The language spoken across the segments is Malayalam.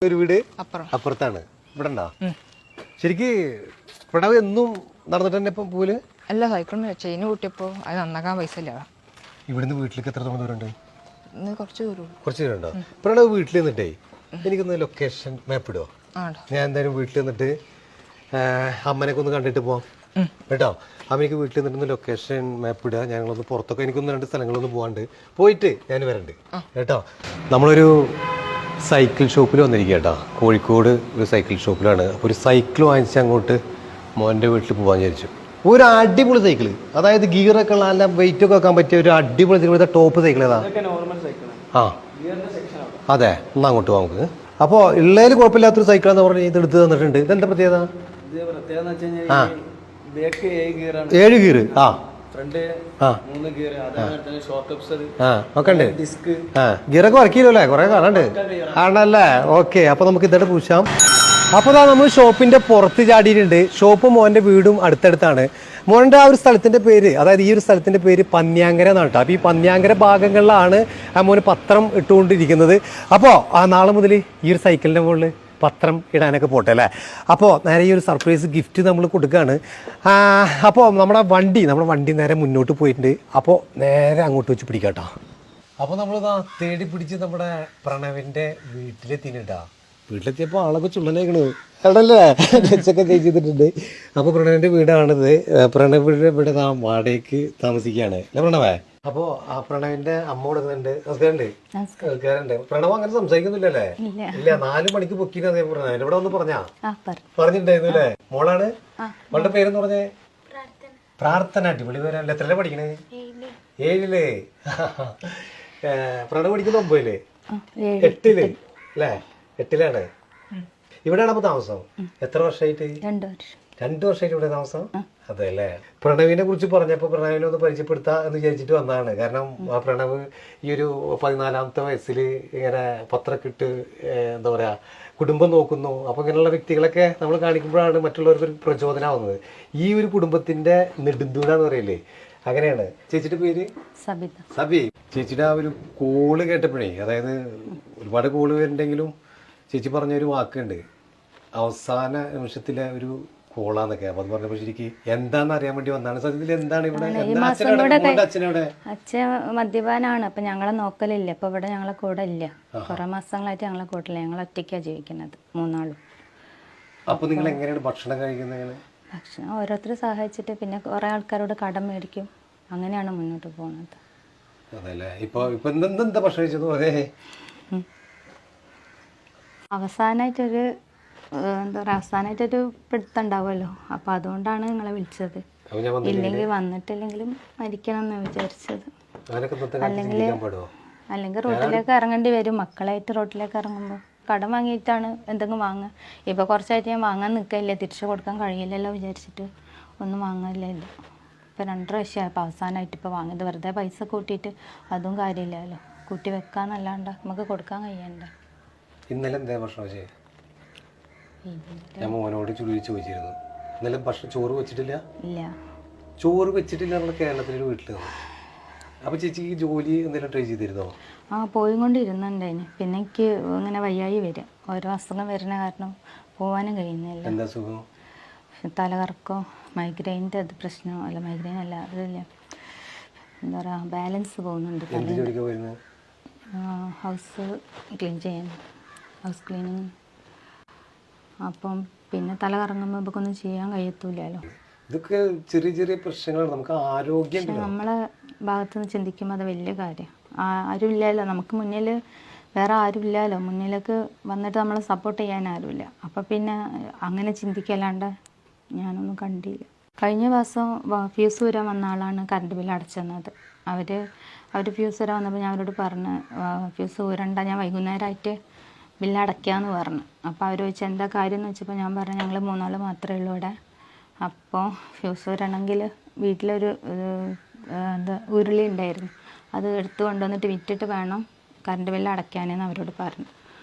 ഒരു വീട് അപ്പുറത്താണ്. ഇവിടെ ഉണ്ടോ? ശരിക്ക് പ്രണവ് എന്നും നടന്നിട്ട് തന്നെ ഇപ്പം പോല് അല്ല സൈക്കിളിന് ചെയിന് കൂട്ടിയപ്പോ അത് നന്നാക്കാൻ പൈസ ഇല്ല. ഇവിടുന്ന് വീട്ടിലേക്ക് എത്രത്തോളം ദൂരമുണ്ട്? കുറച്ച് ദൂരം. കുറച്ച് ദൂരം ഉണ്ടോ? പ്രണവ് വീട്ടിൽ നിന്നിട്ടേ എനിക്കൊന്ന് ലൊക്കേഷൻ മാപ്പ് ഇടുമോ? ഞാൻ എന്തായാലും വീട്ടിൽ നിന്നിട്ട് അമ്മനൊക്കെ ഒന്ന് കണ്ടിട്ട് പോവാം കേട്ടോ. അമ്മയ്ക്ക് വീട്ടിൽ നിന്നിട്ട് ലൊക്കേഷൻ മാപ്പ് ഇടുക. ഞങ്ങളൊന്ന് പുറത്തൊക്കെ എനിക്കൊന്ന് 2 സ്ഥലങ്ങളൊന്ന് പോകാണ്ട് പോയിട്ട് ഞാൻ വരണ്ട് കേട്ടോ. നമ്മളൊരു സൈക്കിൾ ഷോപ്പിൽ വന്നിരിക്കുക കേട്ടോ. കോഴിക്കോട് ഒരു സൈക്കിൾ ഷോപ്പിലാണ്. അപ്പോൾ ഒരു സൈക്കിൾ വാങ്ങിച്ച് അങ്ങോട്ട് മോൻ്റെ വീട്ടിൽ പോകാൻ വിചാരിച്ചു. ഒരു അടിപൊളി സൈക്കിള്, അതായത് ഗിയറൊക്കെ ഉള്ള നല്ല വെയിറ്റ് ഒക്കെ വെക്കാൻ പറ്റിയ ഒരു അടിപൊളി സൈക്കിൾ. ടോപ്പ് സൈക്കിൾ ഏതാ? ആ അതെ, എന്നാൽ അങ്ങോട്ട് പോകാം നമുക്ക്. അപ്പോൾ ഉള്ളതിൽ കുഴപ്പമില്ലാത്തൊരു സൈക്കിളാന്ന് പറഞ്ഞ് ഇത് എടുത്ത് തന്നിട്ടുണ്ട്. ഇതെന്താ പ്രത്യേകത? 7 ഗിയർ. ആ ഒക്കെ ഉണ്ട്. ഗിയറൊക്കെ വർക്ക് ചെയ്യല്ലേ? കുറെ കാണാണ്ട് ആണല്ലേ? ഓക്കെ, അപ്പൊ നമുക്ക് ഇതോടെ പൂശാം. അപ്പോൾ നമ്മൾ ഷോപ്പിന്റെ പുറത്ത് ചാടിയിട്ടുണ്ട്. ഷോപ്പും മോന്റെ വീടും അടുത്തടുത്താണ്. മോന്റെ ആ ഒരു സ്ഥലത്തിന്റെ പേര്, അതായത് ഈ ഒരു സ്ഥലത്തിന്റെ പേര് പന്ന്യാങ്കര എന്നാണ് കേട്ടോ. അപ്പോൾ ഈ പന്ന്യാങ്കര ഭാഗങ്ങളിലാണ് ആ മോന് പത്രം ഇട്ടുകൊണ്ടിരിക്കുന്നത്. അപ്പോൾ ആ നാളെ മുതൽ ഈ ഒരു സൈക്കിളിന്റെ മുകളിൽ പത്രം ഇടാനൊക്കെ പോട്ടെ അല്ലേ. അപ്പോൾ നേരെ ഈ ഒരു സർപ്രൈസ് ഗിഫ്റ്റ് നമ്മൾ കൊടുക്കുകയാണ്. അപ്പോൾ നമ്മുടെ വണ്ടി നേരെ മുന്നോട്ട് പോയിട്ടുണ്ട്. അപ്പോൾ നേരെ അങ്ങോട്ട് വെച്ച് പിടിക്കാം കേട്ടോ. അപ്പോൾ നമ്മളിതാ തേടി പിടിച്ച് നമ്മുടെ പ്രണവിൻ്റെ വീട്ടിലെത്തിയിട്ടാ. വീട്ടിലെത്തിയപ്പോൾ ആളൊക്കെ ചുള്ളനേക്കണ് അവിടല്ലേ ഡ്രസ്സൊക്കെ ചേഞ്ച് ചെയ്തിട്ടുണ്ട്. അപ്പോൾ പ്രണവിൻ്റെ വീടാണിത്. പ്രണവിൻ്റെ ഇവിടെ വാടകയ്ക്ക് താമസിക്കുകയാണ് അല്ലേ പ്രണവേ? അപ്പോൾ ആ പ്രണവിന്റെ അമ്മ കൊടുക്കുന്നുണ്ട്. നമസ്കാരമുണ്ട്. പ്രണവ് അങ്ങനെ സംസാരിക്കുന്നില്ലല്ലേ? ഇല്ല, 4 മണിക്ക് പൊക്കിന് അതേ പ്രണവിന്റെ ഇവിടെ ഒന്ന് പറഞ്ഞിട്ടുണ്ടായിരുന്നു അല്ലേ? മോളാണ്. മോളുടെ പേരെന്ന് പറഞ്ഞേ? പ്രാർത്ഥന. അടിപൊളി പേരല്ലേ. എത്രല്ലേ പഠിക്കണേ? 7-ല്. പ്രണവ് പഠിക്കുന്ന 9-ല്. 8-ല് അല്ലേ? 8-ലാണ്. ഇവിടെയാണ് അപ്പൊ താമസം? എത്ര വർഷമായിട്ട്? 2 വർഷമായിട്ട് ഇവിടെ താമസം? അതെ അല്ലേ. പ്രണവിനെ കുറിച്ച് പറഞ്ഞപ്പോൾ പ്രണവിനെ ഒന്ന് പരിചയപ്പെടുത്താ എന്ന് വിചാരിച്ചിട്ട് വന്നതാണ്. കാരണം ആ പ്രണവ് ഈ ഒരു 14ാമത്തെ വയസ്സിൽ ഇങ്ങനെ പത്രമൊക്കെ ഇട്ട് എന്താ പറയാ കുടുംബം നോക്കുന്നു. അപ്പോൾ ഇങ്ങനെയുള്ള വ്യക്തികളൊക്കെ നമ്മൾ കാണിക്കുമ്പോഴാണ് മറ്റുള്ളവർക്ക് ഒരു പ്രചോദനമാവുന്നത്. ഈ ഒരു കുടുംബത്തിന്റെ നെടുന്തൂണാന്ന് പറയില്ലേ, അങ്ങനെയാണ്. ചേച്ചിയുടെ പേര്? സബി. ചേച്ചിയുടെ ആ ഒരു കോള് കേട്ടപ്പോഴേ, അതായത് ഒരുപാട് കോള് വരുന്നുണ്ടെങ്കിലും ചേച്ചി പറഞ്ഞൊരു വാക്കുണ്ട്, അവസാന നിമിഷത്തിലെ ഒരു കോളാന്നൊക്കെ. അപ്പൊ അത് പറഞ്ഞപ്പോ ശരിക്ക് എന്താന്ന് അറിയാൻ വേണ്ടി വന്നാണ്. സത്യത്തിൽ എന്താണ് ഇവിടെ? അച്ഛൻ മദ്യപാനാണ്. അപ്പൊ ഞങ്ങളെ നോക്കലില്ല. ഇപ്പൊ ഇവിടെ ഞങ്ങളെ കൂടെ ഇല്ല. കുറെ മാസങ്ങളായിട്ട് ഞങ്ങളെ കൂട്ടില്ല. ഞങ്ങൾ ഒറ്റയ്ക്കാണ് ജീവിക്കുന്നത് 3 ആളും. അപ്പൊ നിങ്ങൾ എങ്ങനെയാണ് ഭക്ഷണം കഴിക്കുന്നത്? ഭക്ഷണം ഓരോരുത്തർ സഹായിച്ചിട്ട്, പിന്നെ കുറെ ആൾക്കാരോട് കടം മേടിക്കും. അങ്ങനെയാണ് മുന്നോട്ട് പോകുന്നത്. അതല്ലേ. ഇപ്പൊ എന്താ ഭക്ഷണം കഴിച്ചത്? അവസാനമായിട്ടൊരു അവസാനമായിട്ടൊരു പിടുത്തം ഉണ്ടാവുമല്ലോ. അപ്പൊ അതുകൊണ്ടാണ് നിങ്ങളെ വിളിച്ചത്. ഇല്ലെങ്കിൽ വന്നിട്ടില്ലെങ്കിലും മരിക്കണം എന്ന് വിചാരിച്ചത്. അല്ലെങ്കിൽ റോട്ടിലേക്ക് ഇറങ്ങേണ്ടി വരും. മക്കളായിട്ട് റോട്ടിലേക്ക് ഇറങ്ങുമ്പോൾ കടം വാങ്ങിയിട്ടാണ് എന്തെങ്കിലും വാങ്ങുക. ഇപ്പൊ കുറച്ചായിട്ട് ഞാൻ വാങ്ങാൻ നിൽക്കില്ല, തിരിച്ചു കൊടുക്കാൻ കഴിയില്ലല്ലോ വിചാരിച്ചിട്ട് ഒന്നും വാങ്ങാനില്ല. ഇപ്പൊ 2 പ്രാവശ്യമായി ഇപ്പൊ അവസാനമായിട്ട് ഇപ്പൊ വാങ്ങിയത്. വെറുതെ പൈസ കൂട്ടിയിട്ട് അതും കാര്യമില്ലല്ലോ. കൂട്ടി വെക്കാന്നല്ലാണ്ട് നമുക്ക് കൊടുക്കാൻ കഴിയണ്ട. ഇന്നലെ എന്താ ഭക്ഷണം ചെയ്യ? ഞാൻ മോനോട് ചോദിച്ചിരുന്നു. ഇന്നലെ ചോറ് വെച്ചിട്ടില്ല? ഇല്ല, ചോറ് വെച്ചിട്ടില്ല. നമ്മൾ കേരളത്തിലൊരു വീട്ടിൽ. അപ്പൊ ചേച്ചി ഈ ജോലി എന്തെങ്കിലും ട്രൈ ചെയ്തിരുന്നോ? പോയിക്കൊണ്ടിരുന്നുണ്ടായിന്. പിന്നെ എനിക്ക് ഇങ്ങനെ വയ്യായി വരും. ഓരോ അസുഖം വരുന്ന കാരണം പോവാനും കഴിയുന്നില്ല. എന്താ സുഖം? തലകറക്കോ മൈഗ്രെയിൻ്റെ അത് പ്രശ്നം. അല്ല മൈഗ്രെയിൻ അല്ല, അതില്ല, എന്താ പറയുക, ബാലൻസ് പോകുന്നുണ്ട്. ഹൗസ് ക്ലീൻ ചെയ്യാൻ, ഹൗസ് ക്ലീനിങ്. അപ്പം പിന്നെ തല കറങ്ങുമ്പോൾ നമുക്കൊന്നും ചെയ്യാൻ കഴിയത്തില്ലല്ലോ. ഇതൊക്കെ ചെറിയ ചെറിയ പ്രശ്നങ്ങളാണ്. നമുക്ക് ആരോഗ്യം, നമ്മളെ ഭാഗത്ത് നിന്ന് ചിന്തിക്കുമ്പോൾ അത് വലിയ കാര്യം. ആരുമില്ലല്ലോ നമുക്ക് മുന്നിൽ, വേറെ ആരുമില്ലല്ലോ മുന്നിലേക്ക് വന്നിട്ട് നമ്മളെ സപ്പോർട്ട് ചെയ്യാൻ ആരുമില്ല. അപ്പം പിന്നെ അങ്ങനെ ചിന്തിക്കല്ലാണ്ട് ഞാനൊന്നും കണ്ടില്ല. കഴിഞ്ഞ ദിവസം ഫ്യൂസ് വരാൻ വന്ന ആളാണ് കറണ്ട് ബില്ല് അടച്ചെന്നത്. അവർ ഫ്യൂസ് വരാൻ വന്നപ്പോൾ ഞാൻ അവരോട് പറഞ്ഞ് ഫ്യൂസ് ഊരണ്ട, ഞാൻ വൈകുന്നേരമായിട്ട് ബില്ല് അടയ്ക്കാമെന്ന് പറഞ്ഞു. അപ്പോൾ അവർ ചോദിച്ചാൽ എന്താ കാര്യം എന്ന് വെച്ചപ്പോൾ ഞാൻ പറഞ്ഞു ഞങ്ങൾ 3 ആൾ മാത്രമേ ഉള്ളൂ ഇവിടെ. അപ്പോൾ ഫ്യൂസ് വരണമെങ്കിൽ വീട്ടിലൊരു ഉരുളി ഉണ്ടായിരുന്നു, അത് എടുത്തു കൊണ്ടുവന്നിട്ട് വിറ്റിട്ട് വേണം കറണ്ട് ബില്ല് അടയ്ക്കാനെന്ന് അവരോട് പറഞ്ഞു.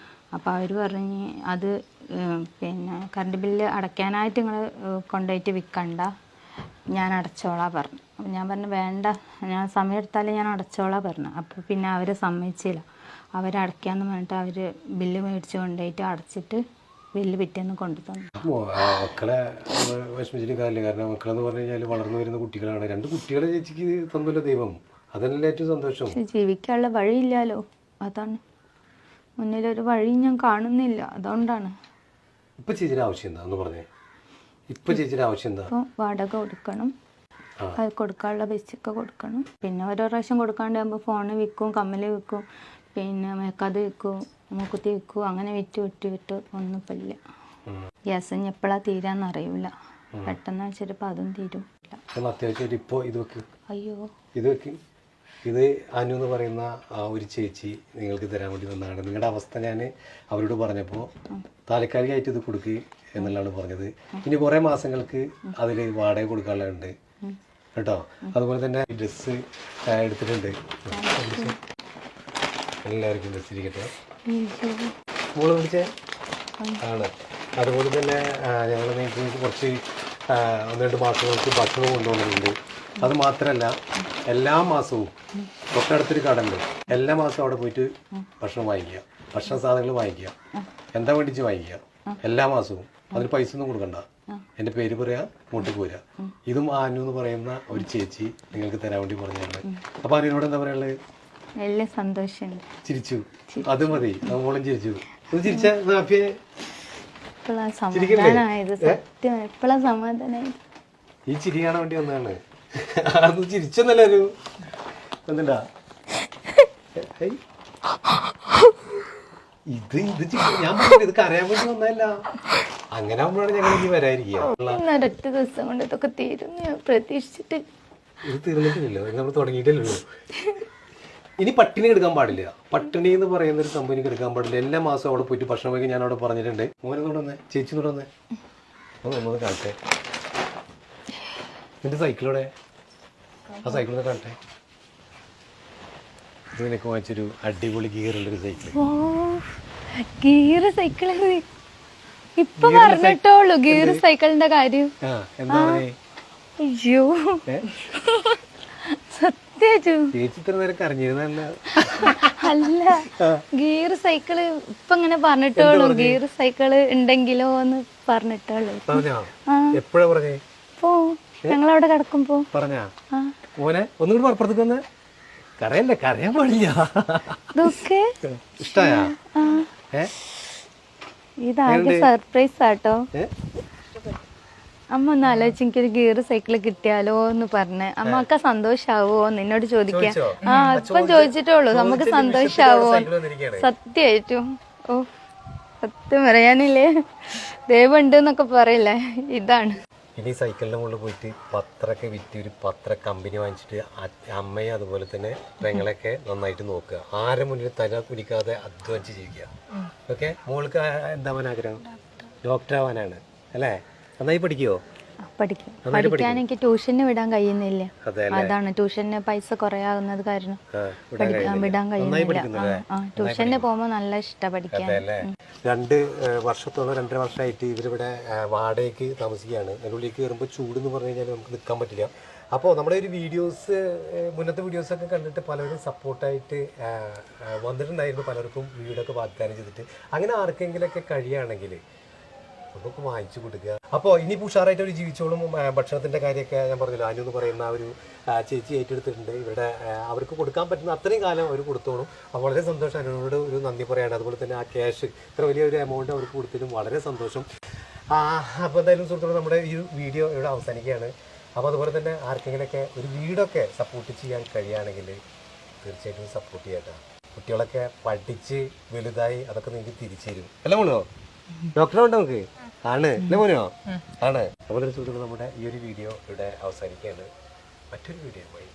അപ്പോൾ അവർ പറഞ്ഞ് അത് പിന്നെ കറണ്ട് ബില്ല് അടയ്ക്കാനായിട്ട് നിങ്ങൾ കൊണ്ടുപോയിട്ട് വിൽക്കണ്ട, ഞാൻ അടച്ചോളാം പറഞ്ഞു. അപ്പം ഞാൻ പറഞ്ഞു വേണ്ട, ഞാൻ സമയം എടുത്താലേ ഞാൻ അടച്ചോളാം പറഞ്ഞു. അപ്പോൾ പിന്നെ അവർ സമ്മതിച്ചില്ല. അവരടയ്ക്കാന്ന് പറഞ്ഞിട്ട് അവർ ബില്ല് മേടിച്ച് കൊണ്ടുപോയിട്ട് അടച്ചിട്ട് ബില്ല് പിറ്റേന്ന് കൊണ്ടു തന്നു. മക്കളെ വിഷമിച്ചിട്ട് കാര്യമില്ല. കാരണം മക്കളെന്ന് പറഞ്ഞു കഴിഞ്ഞാൽ വളർന്നു വരുന്ന കുട്ടികളാണ്. 2 കുട്ടികളെ ചേച്ചിക്ക് തന്നല്ലോ ദൈവം, അതല്ലേ ഏറ്റവും സന്തോഷം. പക്ഷെ ജീവിക്കാനുള്ള വഴിയില്ലല്ലോ, അതാണ്. മുന്നിലൊരു വഴി ഞാൻ കാണുന്നില്ല, അതുകൊണ്ടാണ്. ഇപ്പൊ ചേച്ചിയുടെ ആവശ്യം എന്താ എന്ന് പറഞ്ഞേ? ഇപ്പൊ ചേച്ചിയുടെ ആവശ്യം എന്താ? ഇപ്പോൾ വാടക കൊടുക്കണം, അത് കൊടുക്കാനുള്ള പൈസയൊക്കെ കൊടുക്കണം. പിന്നെ ഓരോ പ്രാവശ്യം കൊടുക്കാണ്ടാകുമ്പോൾ ഫോണ് വിൽക്കും, കമ്മൽ വിൽക്കും, പിന്നെ മേക്കാത് വിൽക്കും, മൂക്കുത്തി വിൽക്കും. അങ്ങനെ വിറ്റ് ഒന്നും ഇല്ല. ഗ്യാസ് ഇനി എപ്പോഴാണ് തീരാന്ന് അറിയില്ല. പെട്ടെന്ന് വെച്ചിട്ട് അതും തീരും. അത്യാവശ്യമായിട്ട് ഇപ്പോൾ ഇത് വെക്ക്. അയ്യോ ഇത് വെക്ക്. ഇത് അനു എന്ന് പറയുന്ന ആ ഒരു ചേച്ചി നിങ്ങൾക്ക് തരാൻ വേണ്ടി വന്നതാണ്. നിങ്ങളുടെ അവസ്ഥ ഞാൻ അവരോട് പറഞ്ഞപ്പോൾ താൽക്കാലികമായിട്ട് ഇത് കൊടുക്കുക എന്നുള്ളതാണ് പറഞ്ഞത്. ഇനി കുറേ മാസങ്ങൾക്ക് അതിൽ വാടക കൊടുക്കാനുള്ളതുണ്ട് കേട്ടോ. അതുപോലെ തന്നെ ഡ്രസ്സ് എടുത്തിട്ടുണ്ട്. എല്ലാവർക്കും ഡ്രസ്സ് ഇരിക്കട്ടെ. മോള് പിടിച്ചേ ആണ്. അതുപോലെ തന്നെ ഞങ്ങൾ നിങ്ങൾക്ക് കുറച്ച് 1-2 മാസങ്ങൾക്ക് ഭക്ഷണം കൊണ്ടുവന്നിട്ടുണ്ട്. അത് മാത്രമല്ല എല്ലാ മാസവും തൊട്ടടുത്തൊരു കടയുണ്ട്, എല്ലാ മാസവും അവിടെ പോയിട്ട് ഭക്ഷണം വാങ്ങിക്കുക, ഭക്ഷണ സാധനങ്ങൾ വാങ്ങിക്കുക, എന്താ വേണ്ടിച്ച് വാങ്ങിക്കുക എല്ലാ മാസവും. അതിന് പൈസ ഒന്നും കൊടുക്കണ്ട. എൻ്റെ പേര് പറയാ, ഇങ്ങോട്ട് പോരാ. ഇതും അനു എന്ന് പറയുന്ന ഒരു ചേച്ചി നിങ്ങൾക്ക് തരാൻ വേണ്ടി പറഞ്ഞാണ്. അപ്പൊ അതിനോട് എന്താ പറയാനുള്ളത്? വലിയ സന്തോഷം. ചിരിച്ചു, അത് മതി. മോളും ചിരിച്ചു. ഒന്ന് ചിരിച്ചാ ഹാപ്പിയെ. സമാധാനമായത് സത്യം. എപ്പോഴാ സമാധാനമായത്? ഈ ചിരി കാണാൻ വേണ്ടി വന്നതാണ്. അത് ചിരിച്ചെന്നല്ല ഒരു എന്താ ഇത് ഞാൻ പറഞ്ഞത് ഇത് കരയാൻ വേണ്ടി വന്നതല്ല. അങ്ങനെ ആകുമ്പോഴാണ് ഞങ്ങൾ ഇനി വരാതിരിക്കുക. ഒരൊറ്റ ദിവസം കൊണ്ട് ഇതൊക്കെ തീരും ഞാൻ പ്രതീക്ഷിച്ചിട്ട്. ഇത് തീർന്നിട്ടില്ലല്ലോ, നമ്മൾ തുടങ്ങിയിട്ടില്ലല്ലോ. ഇനി പട്ടിണി എടുക്കാൻ പാടില്ല. പട്ടിണി എന്ന് പറയുന്ന ഒരു കമ്പനിക്ക് എടുക്കാൻ പാടില്ല. എല്ലാ മാസവും അവിടെ പോയിട്ട് ഭക്ഷണം വയ്ക്കാൻ ഞാൻ അവിടെ പറഞ്ഞിട്ടുണ്ട്. മോനെ തുടർന്നേ, ചേച്ചി തുടർന്നേ, ഒന്നത് കാണട്ടെ. നിന്റെ സൈക്കിളോടെ ആ സൈക്കിളൊന്ന് കാണട്ടെ. ഇത് നിനക്ക് വാങ്ങിച്ചൊരു അടിപൊളി ഗിയറുള്ളൊരു സൈക്കിൾ. ഗിയർ സൈക്കിൾ ഇപ്പൊ പറഞ്ഞിട്ടോളൂ ഗിയർ സൈക്കിളിന്റെ കാര്യം. എന്താ അയ്യോ സത്യം ചേച്ചി ഇത്ര നേരം കരഞ്ഞിരുന്നല്ല. അല്ല, ഗിയർ സൈക്കിള് ഇപ്പൊ ഇങ്ങനെ പറഞ്ഞിട്ടോളൂ. ഗിയർ സൈക്കിള് ഉണ്ടെങ്കിലോ എന്ന് പറഞ്ഞിട്ടോളൂ. എപ്പോഴാ പറഞ്ഞേ? ഇപ്പോ ഞങ്ങളവിടെ കിടക്കുമ്പോ പറഞ്ഞാ മോനെ ഒന്നുകൂടി പുറത്തേക്ക് വന്ന് കരയല്ലേ, കരയാൻ പാടില്ല. ഇഷ്ടായാ? ഇതാകെ സർപ്രൈസ് ആട്ടോ. അമ്മ ഒന്ന് ആലോചിച്ച് എനിക്കൊരു ഗിയർ സൈക്കിള് കിട്ടിയാലോ എന്ന് പറഞ്ഞ് അമ്മക്ക് സന്തോഷാവോ നിന്നോട് ചോദിക്കാം. ഇപ്പം ചോദിച്ചിട്ടുള്ളൂ നമുക്ക് സന്തോഷാവോ. സത്യമായിട്ടും ഓ സത്യം പറയാനില്ലേ, ദൈവമുണ്ട് എന്നൊക്കെ പറയില്ലേ, ഇതാണ്. ഇനി സൈക്കിളിൻ്റെ മുകളിൽ പോയിട്ട് പത്രമൊക്കെ വിറ്റ് ഒരു പത്ര കമ്പനി വാങ്ങിച്ചിട്ട് അമ്മയെ അതുപോലെ തന്നെ പെങ്ങളൊക്കെ നന്നായിട്ട് നോക്കുക. ആരെ മുന്നിൽ തല കുലിക്കാതെ അധ്വാനിച്ച് ജീവിക്കുക. ഓക്കെ, മോൾക്ക് എന്താവാൻ ആഗ്രഹം? ഡോക്ടർ ആവാനാണ് അല്ലേ? നന്നായി പഠിക്കുവോ? പഠിക്കാൻ എനിക്ക് ട്യൂഷന് വിടാൻ കഴിയുന്നില്ല. അതാണ് ട്യൂഷന് പൈസ കുറയാകുന്നത് കാരണം വിടാൻ കഴിയുന്നില്ല. ട്യൂഷന് പോകുമ്പോ നല്ല ഇഷ്ടം പഠിക്കാൻ. 2 വർഷത്തോളം 2.5 വർഷമായിട്ട് ഇവരിവിടെ വാടകയ്ക്ക് താമസിക്കുകയാണ്. അതിനുള്ളിലേക്ക് കയറുമ്പോൾ ചൂട് എന്ന് പറഞ്ഞു കഴിഞ്ഞാൽ നമുക്ക് നിൽക്കാൻ പറ്റില്ല. അപ്പോൾ നമ്മുടെ ഒരു വീഡിയോസ്, മുന്നത്തെ വീഡിയോസൊക്കെ കണ്ടിട്ട് പലരും സപ്പോർട്ടായിട്ട് വന്നിട്ടുണ്ടായിരുന്നു. പലർക്കും വീടൊക്കെ വാഗ്ദാനം ചെയ്തിട്ട്. അങ്ങനെ ആർക്കെങ്കിലൊക്കെ കഴിയുകയാണെങ്കിൽ നമുക്ക് വാങ്ങിച്ചു കൊടുക്കുക. അപ്പോൾ ഇനി ഉഷാറായിട്ട് അവർ ജീവിച്ചോളും. ഭക്ഷണത്തിൻ്റെ കാര്യമൊക്കെ ഞാൻ പറഞ്ഞല്ലോ, അനു എന്ന് പറയുന്ന ഒരു ചേച്ചി ഏറ്റെടുത്തിട്ടുണ്ട്. ഇവിടെ അവർക്ക് കൊടുക്കാൻ പറ്റുന്ന അത്രയും കാലം അവർ കൊടുത്തോളും. അപ്പോൾ വളരെ സന്തോഷം. അനുവിനോട് ഒരു നന്ദി പറയാണ്. അതുപോലെ തന്നെ ആ ക്യാഷ് ഇത്ര വലിയൊരു എമൗണ്ട് അവർക്ക് കൊടുത്തതിലും വളരെ സന്തോഷം. അപ്പോൾ എന്തായാലും സുഹൃത്തുക്കൾ, നമ്മുടെ ഈ വീഡിയോ ഇവിടെ അവസാനിക്കുകയാണ്. അപ്പോൾ അതുപോലെ തന്നെ ആർക്കെങ്കിലൊക്കെ ഒരു വീടൊക്കെ സപ്പോർട്ട് ചെയ്യാൻ കഴിയുകയാണെങ്കിൽ തീർച്ചയായിട്ടും സപ്പോർട്ട് ചെയ്യാട്ടോ. കുട്ടികളൊക്കെ പഠിച്ച് വലുതായി അതൊക്കെ നിങ്ങൾക്ക് തിരിച്ചു തരും. അല്ല മോളോ? ഡോക്ടറുണ്ട് നമുക്ക് ആണ് അല്ലേ മോനോ? ആണ്. അതുപോലെ സുഹൃത്തുക്കൾ, നമ്മുടെ ഈ ഒരു വീഡിയോ ഇവിടെ അവസാനിക്കുകയാണ്. മറ്റൊരു വീഡിയോ പോയി